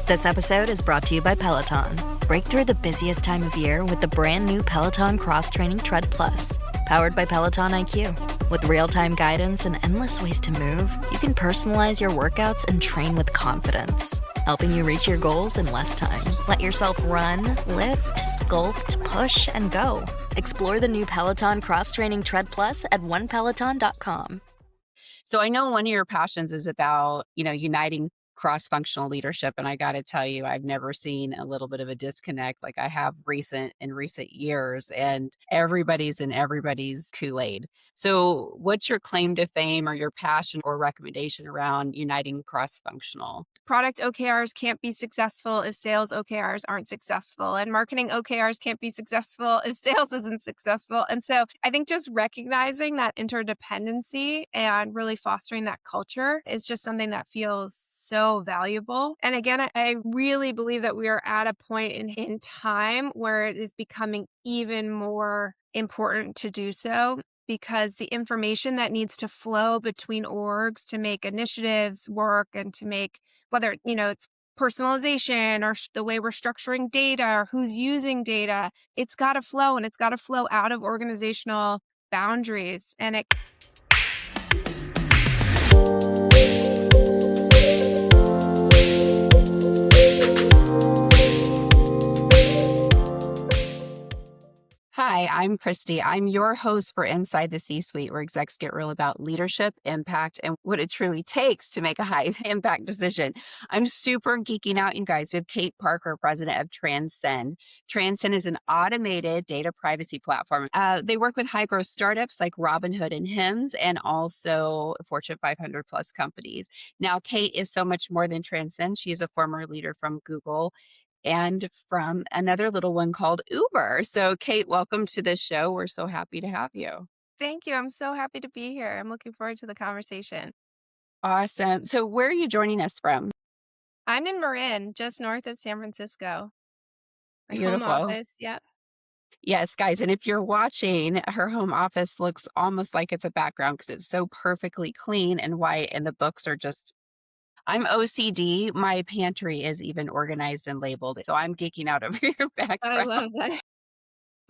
This episode is brought to you by Peloton. Break through the busiest time of year with the brand new Peloton Cross Training Tread Plus, powered by Peloton IQ. With real-time guidance and endless ways to move, you can personalize your workouts and train with confidence, helping you reach your goals in less time. Let yourself run, lift, sculpt, push, and go. Explore the new Peloton Cross Training Tread Plus at onepeloton.com. So I know one of your passions is about, uniting cross-functional leadership. And I got to tell you, I've never seen a little bit of a disconnect like I have in recent years, and everybody's in everybody's Kool-Aid. So what's your claim to fame or your passion or recommendation around uniting cross-functional? Product OKRs can't be successful if sales OKRs aren't successful, and marketing OKRs can't be successful if sales isn't successful. And so I think just recognizing that interdependency and really fostering that culture is just something that feels so valuable. And again, I really believe that we are at a point in time where it is becoming even more important to do so, because the information that needs to flow between orgs to make initiatives work and to make, whether, it's personalization or the way we're structuring data or who's using data, it's got to flow, and it's got to flow out of organizational boundaries. And it Hi, I'm Christy. I'm your host for Inside the C-Suite, where execs get real about leadership, impact, and what it truly takes to make a high impact decision. I'm super geeking out, you guys. We have Kate Parker, president of Transcend. Transcend is an automated data privacy platform. They work with high growth startups like Robinhood and Hims, and also Fortune 500 plus companies. Now, Kate is so much more than Transcend. She is a former leader from Google and from another little one called Uber. So, Kate, welcome to the show. We're so happy to have you. Thank you. I'm so happy to be here. I'm looking forward to the conversation. Awesome. So, where are you joining us from? I'm in Marin, just north of San Francisco. My home Beautiful. office. Yep. Yes, guys. And if you're watching, her home office looks almost like it's a background because it's so perfectly clean and white, and the books are just. I'm OCD. My pantry is even organized and labeled. So I'm geeking out over your I background. love that.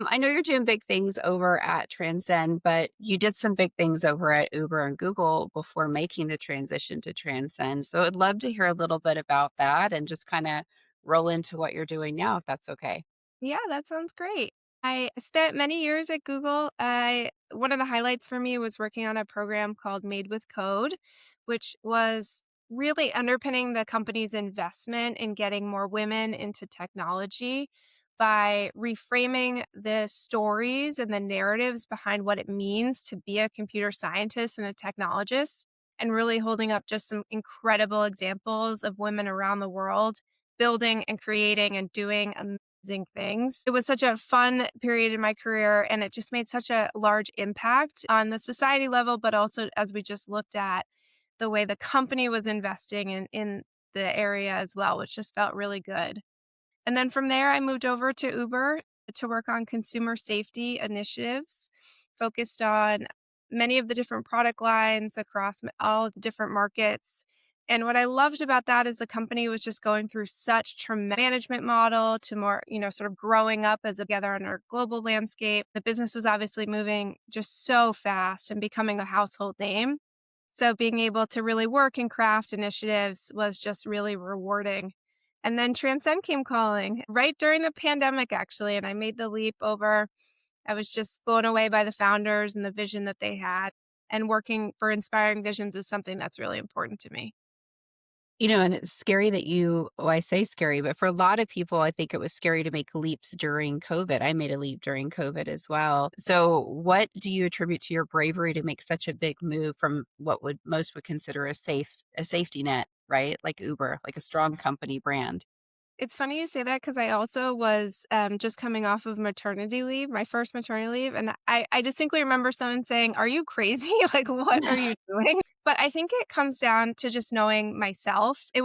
I know you're doing big things over at Transcend, but you did some big things over at Uber and Google before making the transition to Transcend. So I'd love to hear a little bit about that and just kind of roll into what you're doing now, if that's okay. Yeah, that sounds great. I spent many years at Google. One of the highlights for me was working on a program called Made with Code, which was really underpinning the company's investment in getting more women into technology by reframing the stories and the narratives behind what it means to be a computer scientist and a technologist, and really holding up just some incredible examples of women around the world building and creating and doing amazing things. It was such a fun period in my career, and it just made such a large impact on the society level, but also as we just looked at the way the company was investing in the area as well, which just felt really good. And then from there, I moved over to Uber to work on consumer safety initiatives, focused on many of the different product lines across all of the different markets. And what I loved about that is the company was just going through such tremendous management model to more, sort of growing up as together on our global landscape. The business was obviously moving just so fast and becoming a household name. So being able to really work and craft initiatives was just really rewarding. And then Transcend came calling right during the pandemic, actually. And I made the leap over. I was just blown away by the founders and the vision that they had. And working for inspiring visions is something that's really important to me. And it's scary that I say scary, but for a lot of people, I think it was scary to make leaps during COVID. I made a leap during COVID as well. So what do you attribute to your bravery to make such a big move from what most would consider a safety net, right? Like Uber, like a strong company brand. It's funny you say that because I also was just coming off of maternity leave, my first maternity leave. And I distinctly remember someone saying, "Are you crazy? Like, what are you doing?" But I think it comes down to just knowing myself. In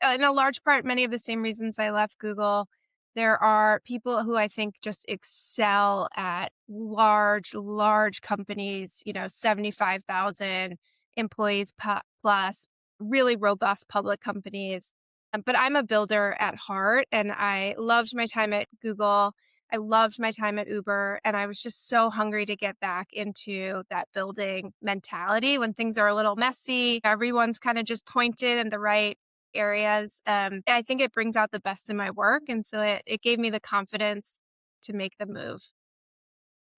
a large part, many of the same reasons I left Google. There are people who I think just excel at large companies, 75,000 employees plus, really robust public companies. But I'm a builder at heart, and I loved my time at Google. I loved my time at Uber, and I was just so hungry to get back into that building mentality when things are a little messy. Everyone's kind of just pointed in the right areas. I think it brings out the best in my work. And so it gave me the confidence to make the move.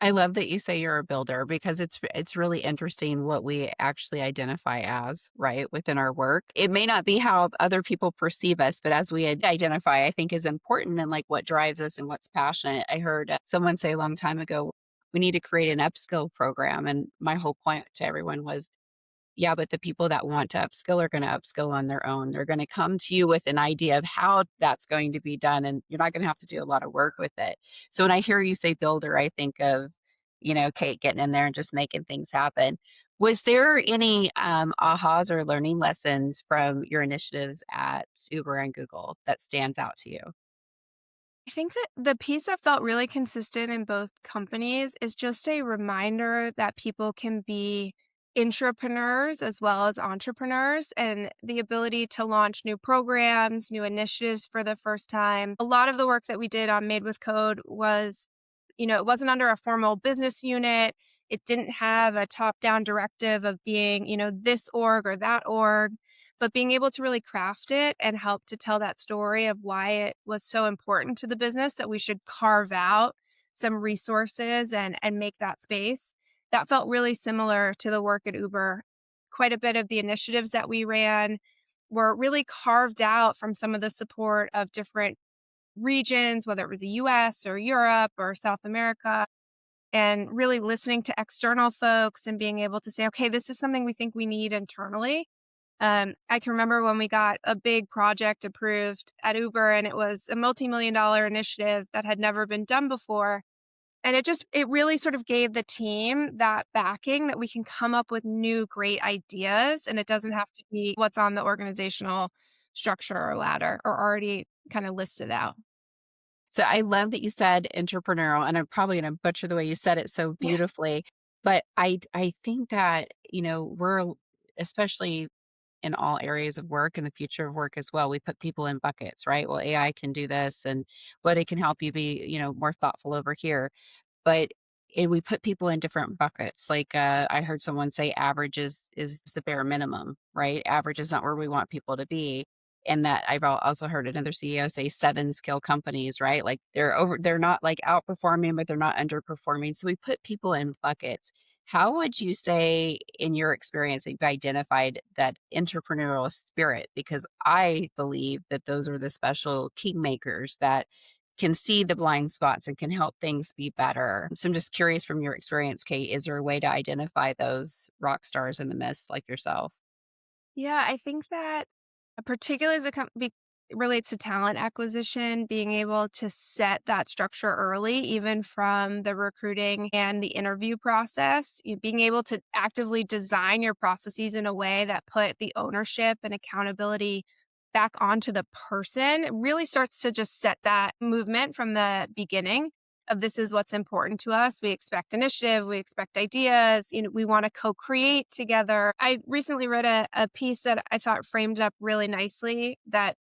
I love that you say you're a builder because it's really interesting what we actually identify as, right, within our work. It may not be how other people perceive us, but as we identify, I think is important and like what drives us and what's passionate. I heard someone say a long time ago, we need to create an upskill program. And my whole point to everyone was, yeah, but the people that want to upskill are going to upskill on their own. They're going to come to you with an idea of how that's going to be done, and you're not going to have to do a lot of work with it. So when I hear you say builder, I think of, Kate getting in there and just making things happen. Was there any ahas or learning lessons from your initiatives at Uber and Google that stands out to you? I think that the piece that felt really consistent in both companies is just a reminder that people can be intrapreneurs as well as entrepreneurs, and the ability to launch new programs, new initiatives for the first time. A lot of the work that we did on Made with Code was, it wasn't under a formal business unit. It didn't have a top down directive of being, this org or that org, but being able to really craft it and help to tell that story of why it was so important to the business that we should carve out some resources and make that space. That felt really similar to the work at Uber. Quite a bit of the initiatives that we ran were really carved out from some of the support of different regions, whether it was the US or Europe or South America, and really listening to external folks and being able to say, okay, this is something we think we need internally. I can remember when we got a big project approved at Uber, and it was a multi-million-dollar initiative that had never been done before. And it really sort of gave the team that backing that we can come up with new great ideas, and it doesn't have to be what's on the organizational structure or ladder or already kind of listed out. So I love that you said entrepreneurial, and I'm probably going to butcher the way you said it so beautifully. But I think that, we're especially in all areas of work and the future of work as well. We put people in buckets, right? Well, AI can do this, but it can help you be, more thoughtful over here. But we put people in different buckets. Like I heard someone say average is the bare minimum, right? Average is not where we want people to be. And that I've also heard another CEO say 7 skill companies, right? Like they're not like outperforming, but they're not underperforming. So we put people in buckets. How would you say, in your experience, that you've identified that entrepreneurial spirit? Because I believe that those are the special kingmakers that can see the blind spots and can help things be better. So I'm just curious from your experience, Kate, is there a way to identify those rock stars in the mist like yourself? Yeah, I think that particularly as relates to talent acquisition, being able to set that structure early, even from the recruiting and the interview process, being able to actively design your processes in a way that put the ownership and accountability back onto the person really starts to just set that movement from the beginning of this is what's important to us. We expect initiative, we expect ideas, we want to co-create together. I recently read a piece that I thought framed it up really nicely that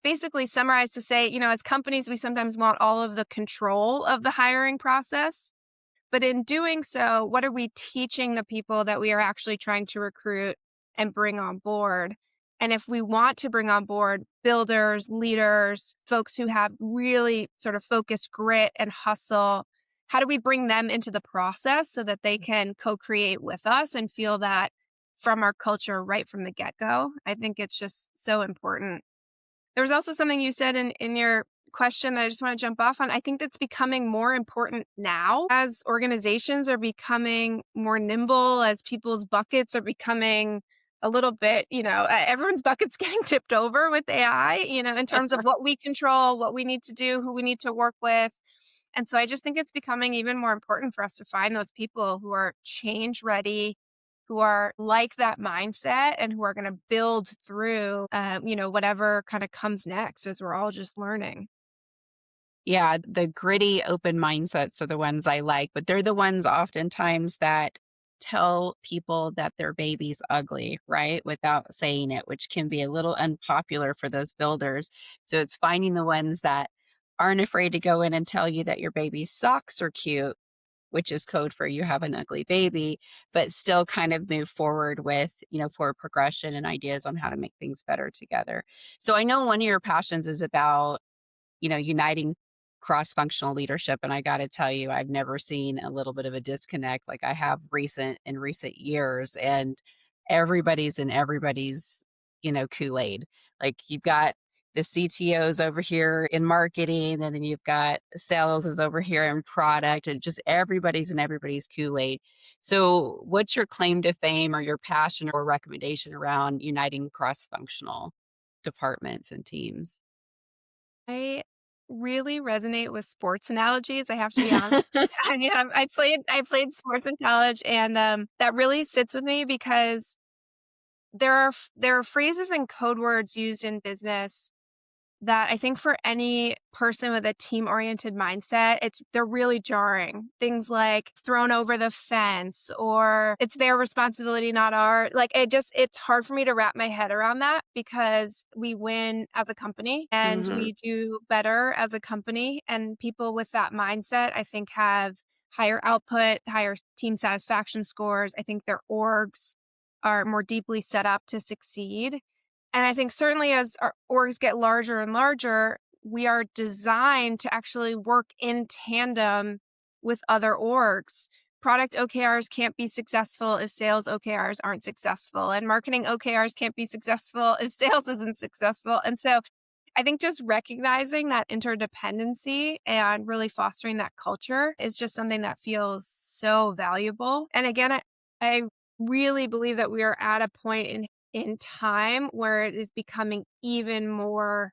basically summarized to say, as companies, we sometimes want all of the control of the hiring process. But in doing so, what are we teaching the people that we are actually trying to recruit and bring on board? And if we want to bring on board builders, leaders, folks who have really sort of focused grit and hustle, how do we bring them into the process so that they can co-create with us and feel that from our culture right from the get-go? I think it's just so important. There was also something you said in your question that I just want to jump off on. I think that's becoming more important now as organizations are becoming more nimble, as people's buckets are becoming a little bit, everyone's bucket's getting tipped over with AI, in terms of what we control, what we need to do, who we need to work with. And so I just think it's becoming even more important for us to find those people who are change ready, who are like that mindset and who are going to build through, whatever kind of comes next as we're all just learning. Yeah, the gritty, open mindsets are the ones I like, but they're the ones oftentimes that tell people that their baby's ugly, right? Without saying it, which can be a little unpopular for those builders. So it's finding the ones that aren't afraid to go in and tell you that your baby's socks are cute, which is code for you have an ugly baby, but still kind of move forward with, forward progression and ideas on how to make things better together. So I know one of your passions is about, uniting cross-functional leadership. And I got to tell you, I've never seen a little bit of a disconnect like I have in recent years. And everybody's in everybody's, Kool-Aid. Like you've got the CTOs over here in marketing, and then you've got sales is over here in product, and just everybody's in everybody's Kool-Aid. So what's your claim to fame or your passion or recommendation around uniting cross-functional departments and teams? I really resonate with sports analogies, I have to be honest. I played sports in college, and, that really sits with me because there are phrases and code words used in business that I think for any person with a team-oriented mindset, they're really jarring. Things like thrown over the fence or it's their responsibility, not our like, it's hard for me to wrap my head around that because we win as a company and Mhm. we do better as a company, and people with that mindset, I think, have higher output, higher team satisfaction scores. I think their orgs are more deeply set up to succeed. And I think certainly as our orgs get larger and larger, we are designed to actually work in tandem with other orgs. Product OKRs can't be successful if sales OKRs aren't successful, and marketing OKRs can't be successful if sales isn't successful. And so I think just recognizing that interdependency and really fostering that culture is just something that feels so valuable. And again, I really believe that we are at a point in time where it is becoming even more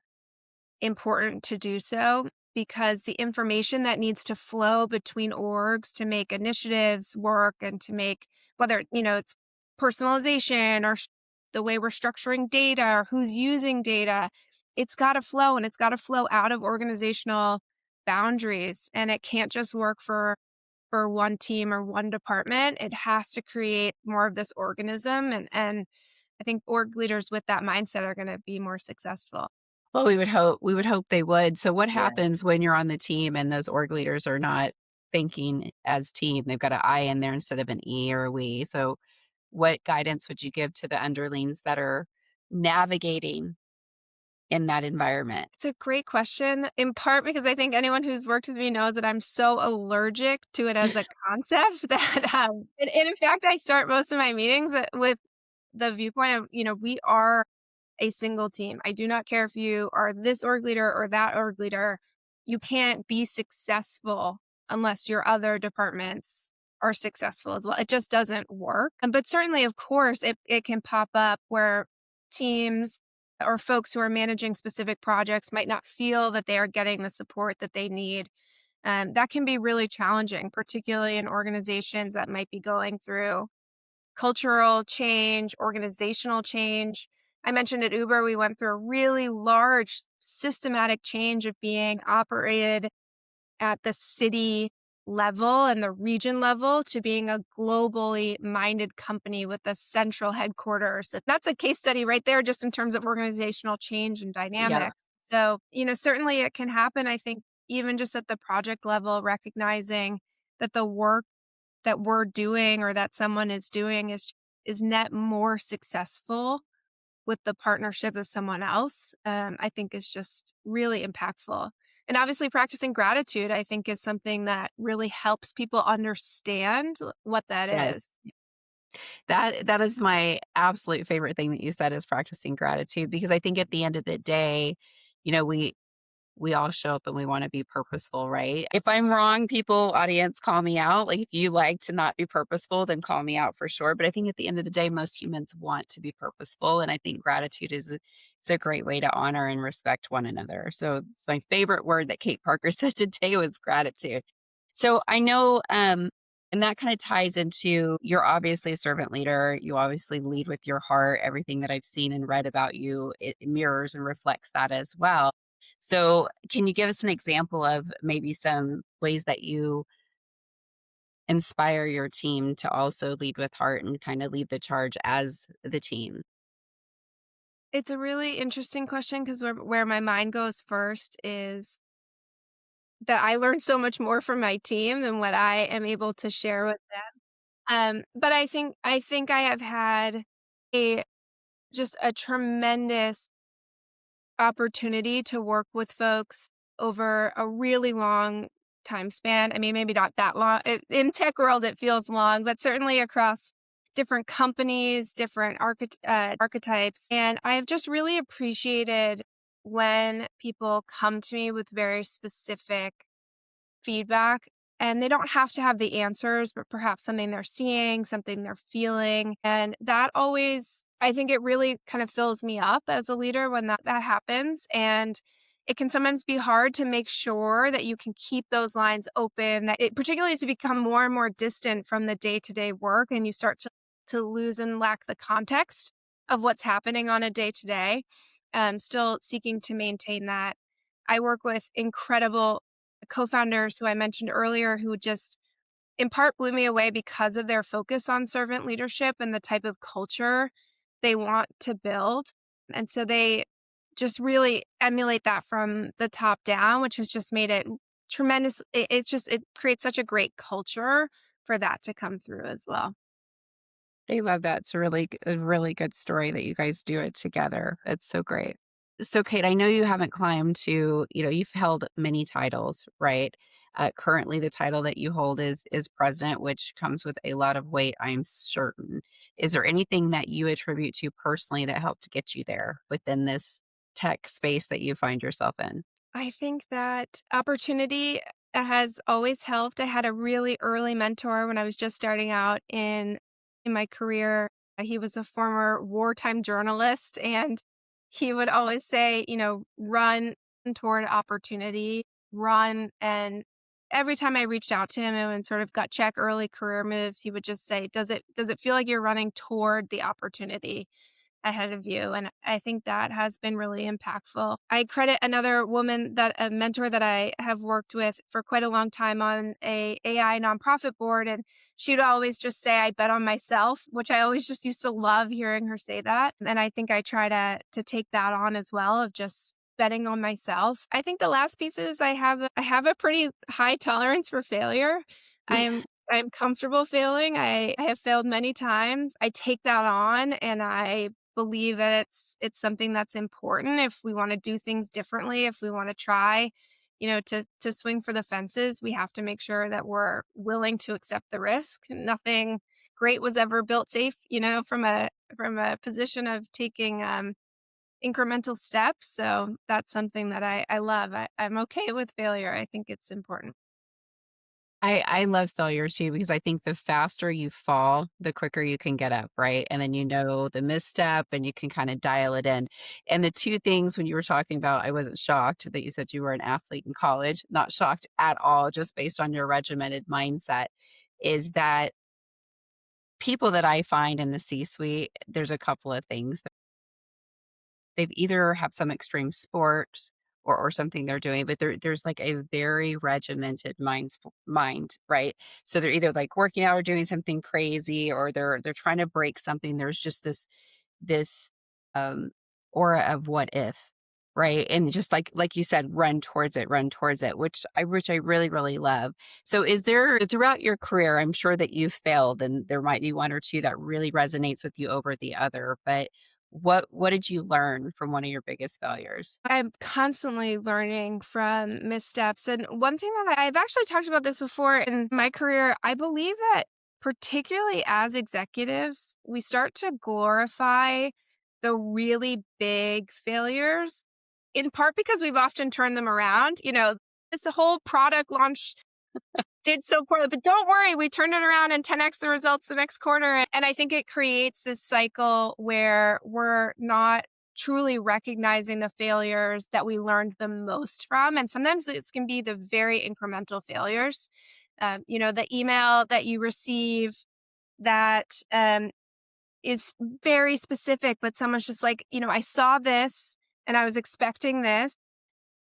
important to do so because the information that needs to flow between orgs to make initiatives work and to make whether it's personalization or the way we're structuring data or who's using data, it's got to flow, and it's got to flow out of organizational boundaries, and it can't just work for one team or one department. It has to create more of this organism, and I think org leaders with that mindset are going to be more successful. Well, we would hope they would. So what Yeah. happens when you're on the team and those org leaders are not thinking as team? They've got an I in there instead of an E or a we. So what guidance would you give to the underlings that are navigating in that environment? It's a great question, in part because I think anyone who's worked with me knows that I'm so allergic to it as a concept that, and in fact, I start most of my meetings with the viewpoint of, we are a single team. I do not care if you are this org leader or that org leader. You can't be successful unless your other departments are successful as well. It just doesn't work. But certainly, of course, it can pop up where teams or folks who are managing specific projects might not feel that they are getting the support that they need. That can be really challenging, particularly in organizations that might be going through cultural change, organizational change. I mentioned at Uber, we went through a really large systematic change of being operated at the city level and the region level to being a globally minded company with a central headquarters. That's a case study right there, just in terms of organizational change and Yeah. dynamics. So, certainly it can happen. I think even just at the project level, recognizing that the work that we're doing or that someone is doing is net more successful with the partnership of someone else, I think is just really impactful. And obviously practicing gratitude, I think, is something that really helps people understand what that Yes. is. That is my absolute favorite thing that you said is practicing gratitude because I think at the end of the day, you know, we all show up and we want to be purposeful, right? If I'm wrong, people, audience, call me out. Like if you like to not be purposeful, then call me out for sure. But I think at the end of the day, most humans want to be purposeful. And I think gratitude is a great way to honor and respect one another. So it's my favorite word that Kate Parker said today was gratitude. So I know, and that kind of ties into you're obviously a servant leader. You obviously lead with your heart. Everything that I've seen and read about you, it mirrors and reflects that as well. So, can you give us an example of maybe some ways that you inspire your team to also lead with heart and kind of lead the charge as the team? It's a really interesting question because where my mind goes first is that I learned so much more from my team than what I am able to share with them. But I think I have had a just a tremendous opportunity to work with folks over a really long time span. I mean, maybe not that long. In tech world, it feels long, but certainly across different companies, different archetypes. And I've just really appreciated when people come to me with very specific feedback, and they don't have to have the answers, but perhaps something they're seeing, something they're feeling. And that always, I think it really kind of fills me up as a leader when that happens. And it can sometimes be hard to make sure that you can keep those lines open, that it particularly as you become more and more distant from the day-to-day work and you start to lose and lack the context of what's happening on a day-to-day. Still seeking to maintain that. I work with incredible co-founders who I mentioned earlier who just in part blew me away because of their focus on servant leadership and the type of culture they want to build. And so they just really emulate that from the top down, which has just made it tremendous. It creates such a great culture for that to come through as well. I love that. It's a really good story that you guys do it together. It's so great. So, Kate, I know you haven't climbed to, you've held many titles, right? Currently, the title that you hold is president, which comes with a lot of weight, I'm certain. Is there anything that you attribute to personally that helped get you there within this tech space that you find yourself in? I think that opportunity has always helped. I had a really early mentor when I was just starting out in my career. He was a former wartime journalist, and he would always say, run toward opportunity, run. And every time I reached out to him and would sort of gut check early career moves, he would just say, does it feel like you're running toward the opportunity ahead of you? And I think that has been really impactful. I credit another woman, that a mentor that I have worked with for quite a long time on a AI nonprofit board. And she'd always just say, I bet on myself, which I always just used to love hearing her say that. And I think I try to take that on as well, of just betting on myself. I think the last piece is I have a pretty high tolerance for failure. I'm comfortable failing. I have failed many times. I take that on, and I believe that it's something that's important if we want to do things differently, if we want to try, to swing for the fences. We have to make sure that we're willing to accept the risk. Nothing great was ever built safe, from a position of taking incremental steps. So that's something that I love. I'm okay with failure. I think it's important. I love failure too, because I think the faster you fall, the quicker you can get up, right? And then you know the misstep and you can kind of dial it in. And the two things when you were talking about, I wasn't shocked that you said you were an athlete in college, not shocked at all, just based on your regimented mindset, is that people that I find in the C suite, there's a couple of things. They've either have some extreme sports or something they're doing, but there's like a very regimented mind, right? So they're either like working out or doing something crazy, or they're trying to break something. There's just this um aura of what if, right? And just like you said, run towards it, which I really, really love. So is there, throughout your career, I'm sure that you've failed and there might be one or two that really resonates with you over the other, but what did you learn from one of your biggest failures? I'm constantly learning from missteps. And one thing that I've actually talked about this before in my career, I believe that particularly as executives, we start to glorify the really big failures, in part because we've often turned them around. This whole product launch did so poorly, but don't worry, we turned it around and 10x the results the next quarter. And I think it creates this cycle where we're not truly recognizing the failures that we learned the most from. And sometimes it can be the very incremental failures. The email that you receive that is very specific, but someone's just like, I saw this and I was expecting this.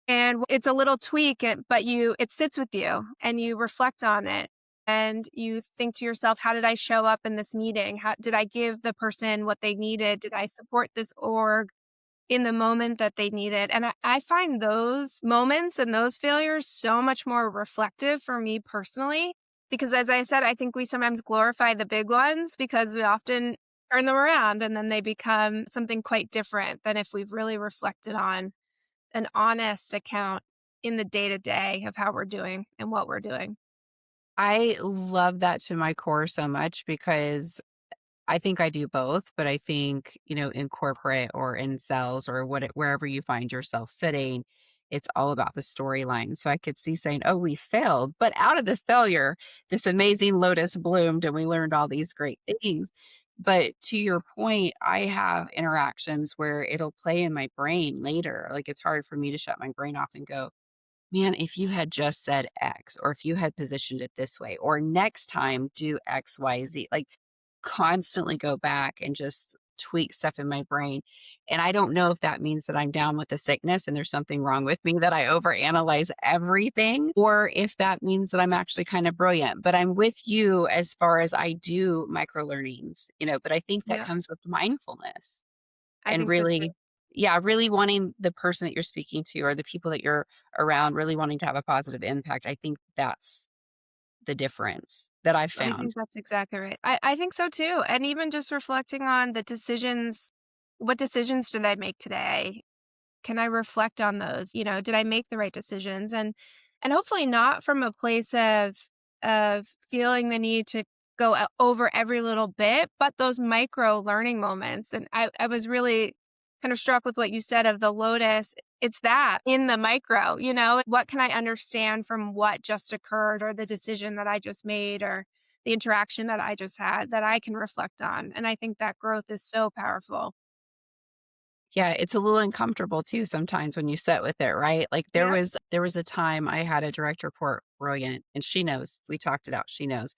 And it's a little tweak, but it sits with you and you reflect on it. and you think to yourself, how did I show up in this meeting? How did I give the person what they needed? Did I support this org in the moment that they needed? And I find those moments and those failures so much more reflective for me personally, because as I said, I think we sometimes glorify the big ones because we often turn them around and then they become something quite different than if we've really reflected on an honest account in the day to day of how we're doing and what we're doing. I love that to my core so much because I think I do both, but I think, in corporate or in sales or wherever you find yourself sitting, it's all about the storyline. So I could see saying, oh, we failed, but out of the failure, this amazing lotus bloomed and we learned all these great things. But to your point, I have interactions where it'll play in my brain later. Like it's hard for me to shut my brain off and go, man, if you had just said X, or if you had positioned it this way, or next time do X, Y, Z, like constantly go back and just tweak stuff in my brain. And I don't know if that means that I'm down with the sickness and there's something wrong with me that I overanalyze everything, or if that means that I'm actually kind of brilliant. But I'm with you as far as I do micro learnings, but I think that Yeah, comes with mindfulness I and think so too. really, yeah, really wanting the person that you're speaking to or the people that you're around, really wanting to have a positive impact. I think that's the difference that I've I found. think that's exactly right. I think so too. And even just reflecting on the decisions, what decisions did I make today? Can I reflect on those? Did I make the right decisions? And hopefully not from a place of feeling the need to go over every little bit, but those micro learning moments. And I was really kind of struck with what you said of the lotus. It's that in the micro, what can I understand from what just occurred or the decision that I just made or the interaction that I just had that I can reflect on. And I think that growth is so powerful. Yeah, it's a little uncomfortable too sometimes when you sit with it, right? Like Yeah. there was a time I had a direct report, brilliant, and she knows. We talked it out, she knows.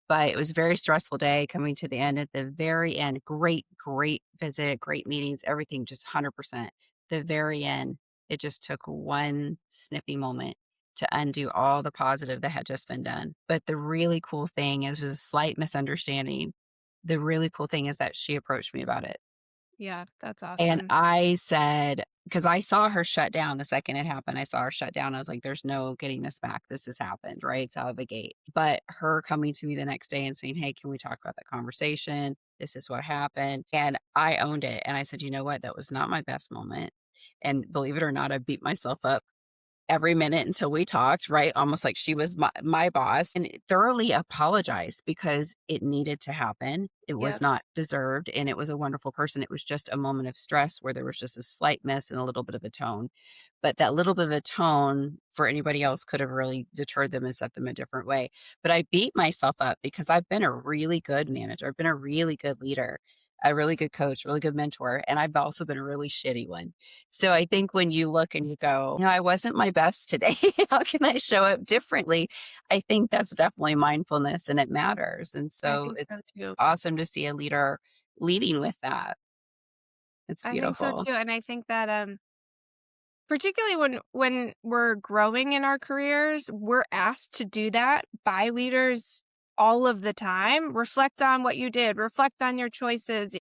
But it was a very stressful day coming to the end. At the very end, great, great visit, great meetings, everything just 100%. The very end, it just took one snippy moment to undo all the positive that had just been done. But the really cool thing is, a slight misunderstanding. The really cool thing is that she approached me about it. Yeah, that's And awesome. I said, because I saw her shut down the second it happened. I saw her shut down. I was like, there's no getting this back. This has happened, right? It's out of the gate. But her coming to me the next day and saying, hey, can we talk about that conversation? This is what happened. And I owned it. And I said, you know what? That was not my best moment. And believe it or not, I beat myself up every minute until we talked, right? Almost like she was my boss, and thoroughly apologized because it needed to happen. It was Yep. not deserved. And it was a wonderful person. It was just a moment of stress where there was just a slight miss and a little bit of a tone. But that little bit of a tone for anybody else could have really deterred them and set them a different way. But I beat myself up because I've been a really good manager. I've been a really good leader, a really good coach, really good mentor. And I've also been a really shitty one. So I think when you look and you go, I wasn't my best today. How can I show up differently? I think that's definitely mindfulness and it matters. And I so think it's so too. awesome to see a leader leading with that. It's I think so beautiful. too. And I think that particularly when we're growing in our careers, we're asked to do that by leaders all of the time. Reflect on what you did, reflect on your choices.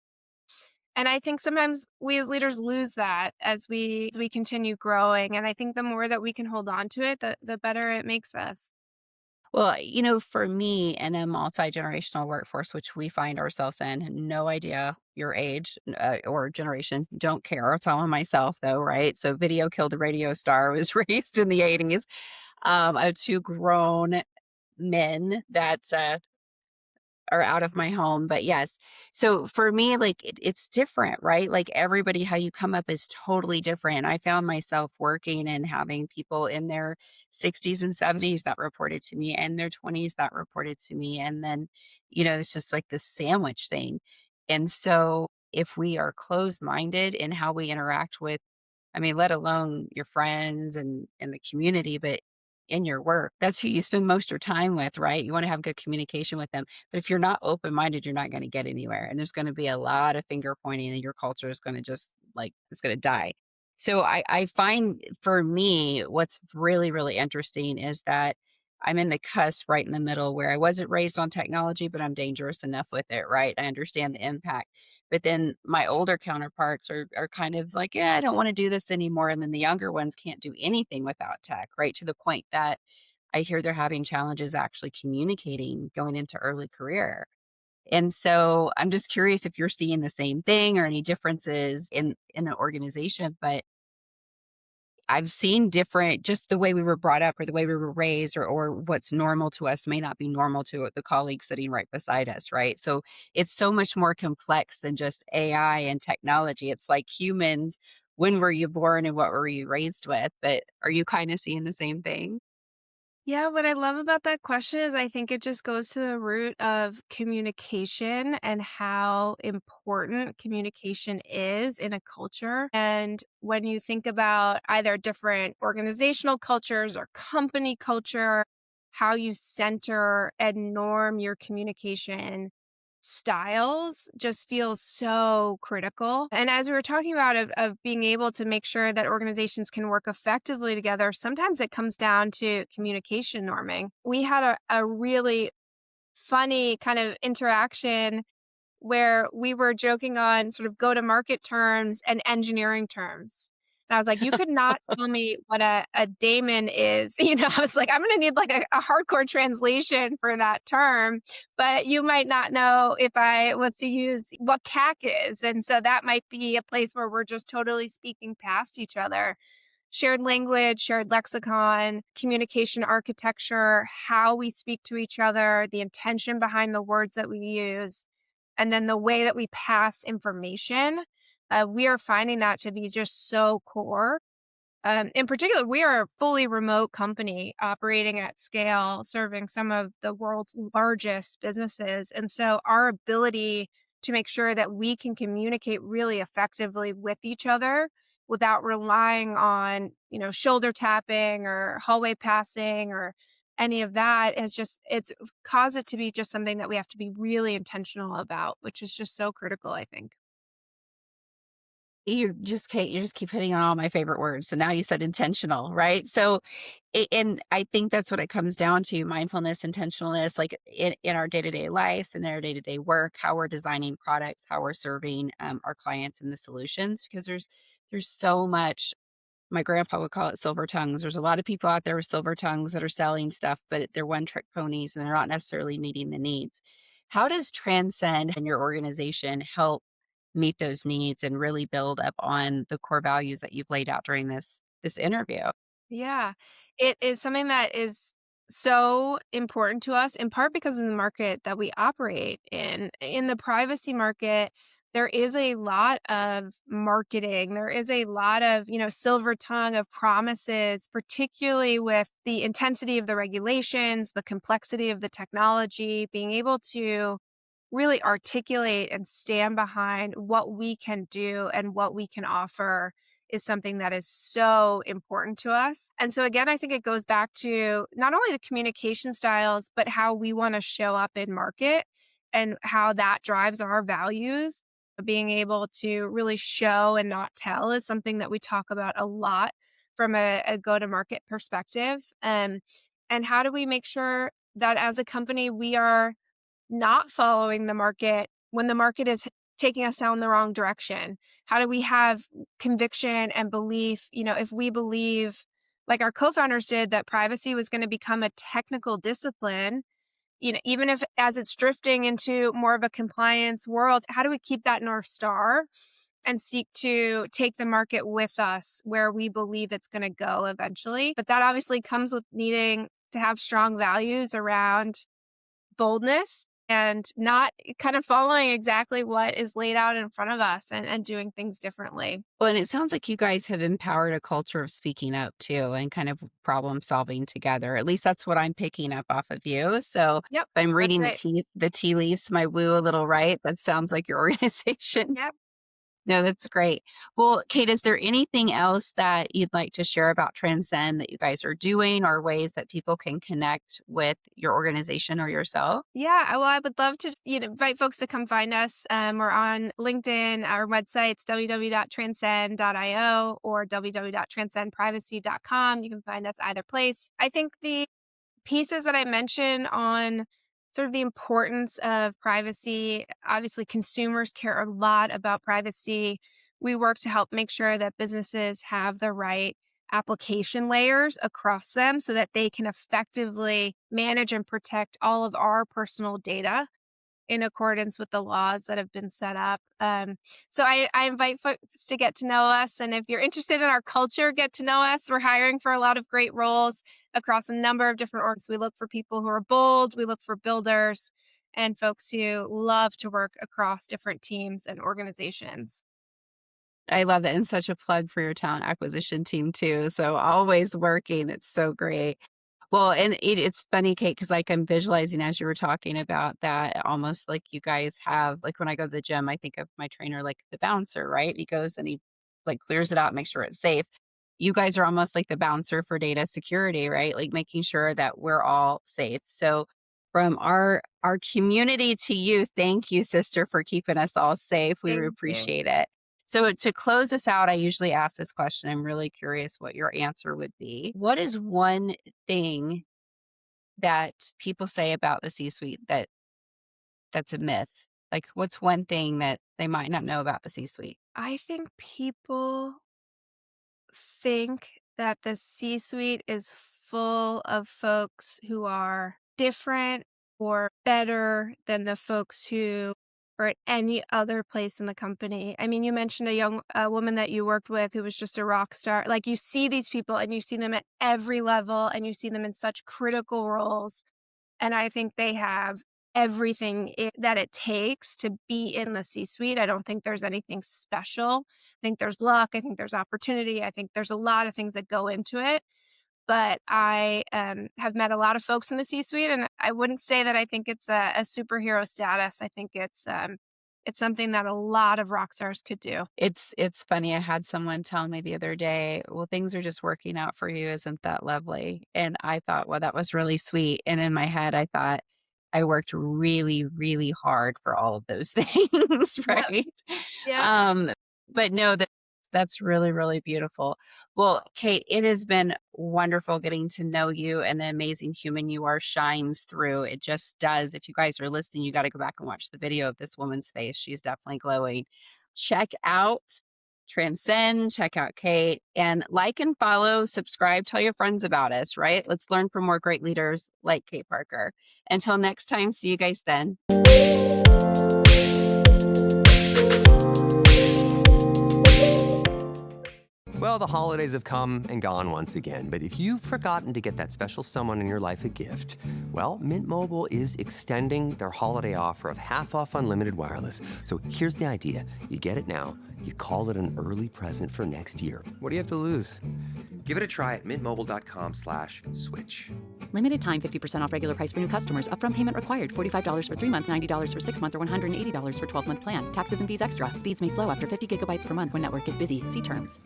And I think sometimes we as leaders lose that as we continue growing. And I think the more that we can hold on to it, the better it makes us. Well, for me in a multi-generational workforce, which we find ourselves in, no idea your age or generation, don't care. I'm telling myself though, right? So video killed the radio star. I was raised in the 80s. I have two grown men that are out of my home. But yes, so for me, like it's different, right? Like everybody, how you come up is totally different. I found myself working and having people in their 60s and 70s that reported to me and their 20s that reported to me. And then, it's just like this sandwich thing. And so if we are closed minded in how we interact with, I mean, let alone your friends and the community, but in your work, that's who you spend most of your time with, right? You want to have good communication with them. But if you're not open minded, you're not going to get anywhere. And there's going to be a lot of finger pointing, and your culture is going to just like, it's going to die. So I find for me, what's really, really interesting is that I'm in the cusp right in the middle where I wasn't raised on technology, but I'm dangerous enough with it, right? I understand the impact. But then my older counterparts are kind of like, yeah, I don't want to do this anymore. And then the younger ones can't do anything without tech, right? To the point that I hear they're having challenges actually communicating going into early career. And so I'm just curious if you're seeing the same thing or any differences in an organization. But I've seen different, just the way we were brought up or the way we were raised, or what's normal to us may not be normal to the colleague sitting right beside us, right? So it's so much more complex than just AI and technology. It's like humans, when were you born and what were you raised with? But are you kind of seeing the same thing? Yeah, what I love about that question is I think it just goes to the root of communication and how important communication is in a culture. And when you think about either different organizational cultures or company culture, how you center and norm your communication styles just feels so critical. And as we were talking about of being able to make sure that organizations can work effectively together, sometimes it comes down to communication norming. We had a really funny kind of interaction where we were joking on sort of go to market terms and engineering terms. And I was like, you could not tell me what a daemon is. I was like, I'm going to need like a hardcore translation for that term, but you might not know if I was to use what CAC is. And so that might be a place where we're just totally speaking past each other. Shared language, shared lexicon, communication architecture, how we speak to each other, the intention behind the words that we use, and then the way that we pass information. We are finding that to be just so core. In particular, we are a fully remote company operating at scale, serving some of the world's largest businesses. And so our ability to make sure that we can communicate really effectively with each other without relying on, shoulder tapping or hallway passing or any of that is just, it's caused it to be just something that we have to be really intentional about, which is just so critical, I think. You just keep hitting on all my favorite words. So now you said intentional, right? So, and I think that's what it comes down to: mindfulness, intentionalness, like in our day to day lives and our day to day work, how we're designing products, how we're serving our clients and the solutions. Because there's so much. My grandpa would call it silver tongues. There's a lot of people out there with silver tongues that are selling stuff, but they're one trick ponies and they're not necessarily meeting the needs. How does Transcend and your organization help meet those needs and really build up on the core values that you've laid out during this interview? Yeah, it is something that is so important to us, in part because of the market that we operate in. In the privacy market, there is a lot of marketing. There is a lot of, silver tongue of promises, particularly with the intensity of the regulations, the complexity of the technology, being able to really articulate and stand behind what we can do and what we can offer is something that is so important to us. And so again, I think it goes back to not only the communication styles, but how we want to show up in market and how that drives our values. Being able to really show and not tell is something that we talk about a lot from a go-to-market perspective. And how do we make sure that as a company, we are not following the market when the market is taking us down the wrong direction? How do we have conviction and belief? If we believe, like our co-founders did, that privacy was going to become a technical discipline, even if as it's drifting into more of a compliance world, how do we keep that North Star and seek to take the market with us where we believe it's going to go eventually? But that obviously comes with needing to have strong values around boldness and not kind of following exactly what is laid out in front of us and doing things differently. Well, and it sounds like you guys have empowered a culture of speaking up too and kind of problem solving together. At least that's what I'm picking up off of you. So if Yep, I'm that's reading right. the tea leaves, my woo a little right. That sounds like your organization. Yep. No, that's great. Well, Kate, is there anything else that you'd like to share about Transcend that you guys are doing, or ways that people can connect with your organization or yourself? Yeah, well, I would love to, invite folks to come find us. We're on LinkedIn. Our website's www.transcend.io or www.transcendprivacy.com. You can find us either place. I think the pieces that I mentioned on sort of the importance of privacy, obviously consumers care a lot about privacy. We work to help make sure that businesses have the right application layers across them so that they can effectively manage and protect all of our personal data in accordance with the laws that have been set up. So I invite folks to get to know us. And if you're interested in our culture, get to know us. We're hiring for a lot of great roles across a number of different orgs. We look for people who are bold. We look for builders and folks who love to work across different teams and organizations. I love that, and such a plug for your talent acquisition team too. So always working. It's so great. Well, and it's funny, Kate, because like I'm visualizing as you were talking about that, almost like you guys have, like when I go to the gym, I think of my trainer like the bouncer, right? He goes and he like clears it out, makes sure it's safe. You guys are almost like the bouncer for data security, right? Like making sure that we're all safe. So from our community to you, thank you, sister, for keeping us all safe. We Thank you. appreciate it. So to close us out, I usually ask this question. I'm really curious what your answer would be. What is one thing that people say about the C-suite that's a myth? Like what's one thing that they might not know about the C-suite? I think people think that the C suite is full of folks who are different or better than the folks who are at any other place in the company. I mean, you mentioned a woman that you worked with who was just a rock star. Like you see these people and you see them at every level and you see them in such critical roles. And I think they have everything that it takes to be in the C-suite. I don't think there's anything special. I think there's luck. I think there's opportunity. I think there's a lot of things that go into it. But I have met a lot of folks in the C-suite, and I wouldn't say that I think it's a superhero status. I think it's something that a lot of rock stars could do. It's funny. I had someone tell me the other day, well, things are just working out for you. Isn't that lovely? And I thought, well, that was really sweet. And in my head, I thought I worked really, really hard for all of those things, Yep. right? Yep. Um, but no, that's really, really beautiful. Well, Kate, it has been wonderful getting to know you, and the amazing human you are shines through. It just does. If you guys are listening, you got to go back and watch the video of this woman's face. She's definitely glowing. Check out Transcend, check out Kate, and like and follow, subscribe, tell your friends about us, right? Let's learn from more great leaders like Kate Parker. Until next time, see you guys then. Well, the holidays have come and gone once again, but if you've forgotten to get that special someone in your life a gift, well, Mint Mobile is extending their holiday offer of half off unlimited wireless. So here's the idea. You get it now, you call it an early present for next year. What do you have to lose? Give it a try at mintmobile.com/switch. Limited time 50% off regular price for new customers. Upfront payment required. $45 for 3 months, $90 for 6 months, or $180 for 12-month plan. Taxes and fees extra. Speeds may slow after 50 gigabytes per month when network is busy. See terms.